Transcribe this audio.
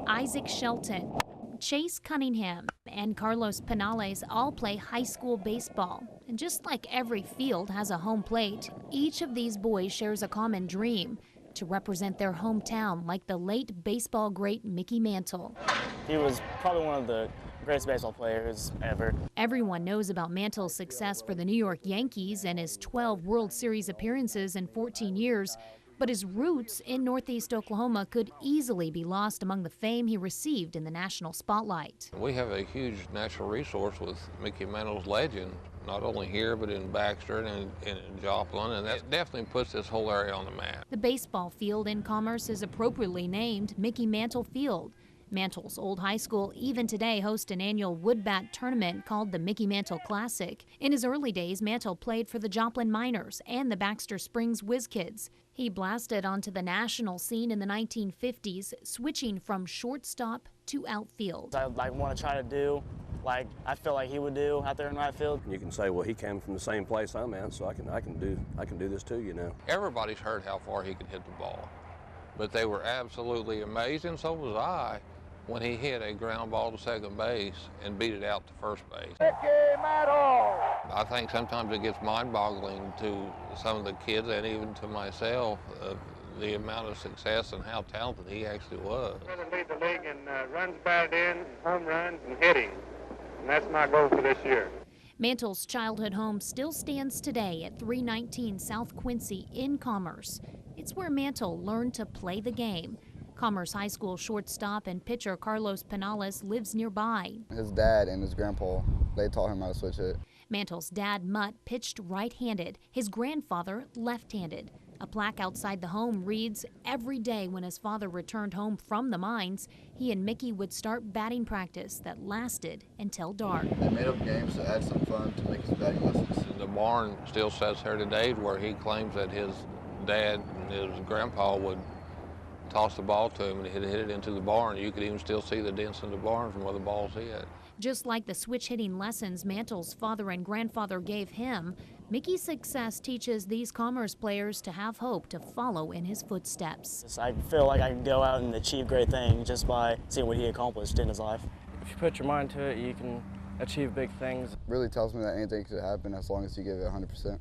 Isaac Shelton, Chase Cunningham, and Carlos Penales all play high school baseball. And just like every field has a home plate, each of these boys shares a common dream: to represent their hometown like the late baseball great Mickey Mantle. He was probably one of the greatest baseball players ever. Everyone knows about Mantle's success for the New York Yankees and his 12 World Series appearances in 14 years. But his roots in Northeast Oklahoma could easily be lost among the fame he received in the national spotlight. We have a huge natural resource with Mickey Mantle's legend, not only here but in Baxter and in Joplin, and that definitely puts this whole area on the map. The baseball field in Commerce is appropriately named Mickey Mantle Field. Mantle's old high school even today hosts an annual wood bat tournament called the Mickey Mantle Classic. In his early days, Mantle played for the Joplin Miners and the Baxter Springs Whiz Kids. He blasted onto the national scene in the 1950s, switching from shortstop to outfield. I want to try to do like I feel like he would do out there in right field. You can say, well, he came from the same place I'm at, so I can do this too, you know. Everybody's heard how far he could hit the ball, but they were absolutely amazed, and so was I, when he hit a ground ball to second base and beat it out to first base. I think sometimes it gets mind-boggling to some of the kids and even to myself the amount of success and how talented he actually was. I'm going to lead the league in runs batted in, home runs, and hitting, and that's my goal for this year. Mantle's childhood home still stands today at 319 South Quincy in Commerce. It's where Mantle learned to play the game. Commerce High School shortstop and pitcher Carlos Penales lives nearby. His dad and his grandpa, they taught him how to switch hit. Mantle's dad, Mutt, pitched right-handed, his grandfather left-handed. A plaque outside the home reads, "Every day when his father returned home from the mines, he and Mickey would start batting practice that lasted until dark." They made up games to add some fun to Mickey's batting lessons. The barn still sits there today where he claims that his dad and his grandpa would toss the ball to him and he'd hit it into the barn. You could even still see the dents in the barn from where the ball's hit. Just like the switch hitting lessons Mantle's father and grandfather gave him, Mickey's success teaches these Commerce players to have hope to follow in his footsteps. I feel like I can go out and achieve great things just by seeing what he accomplished in his life. If you put your mind to it, you can achieve big things. Really tells me that anything could happen as long as you give it 100%.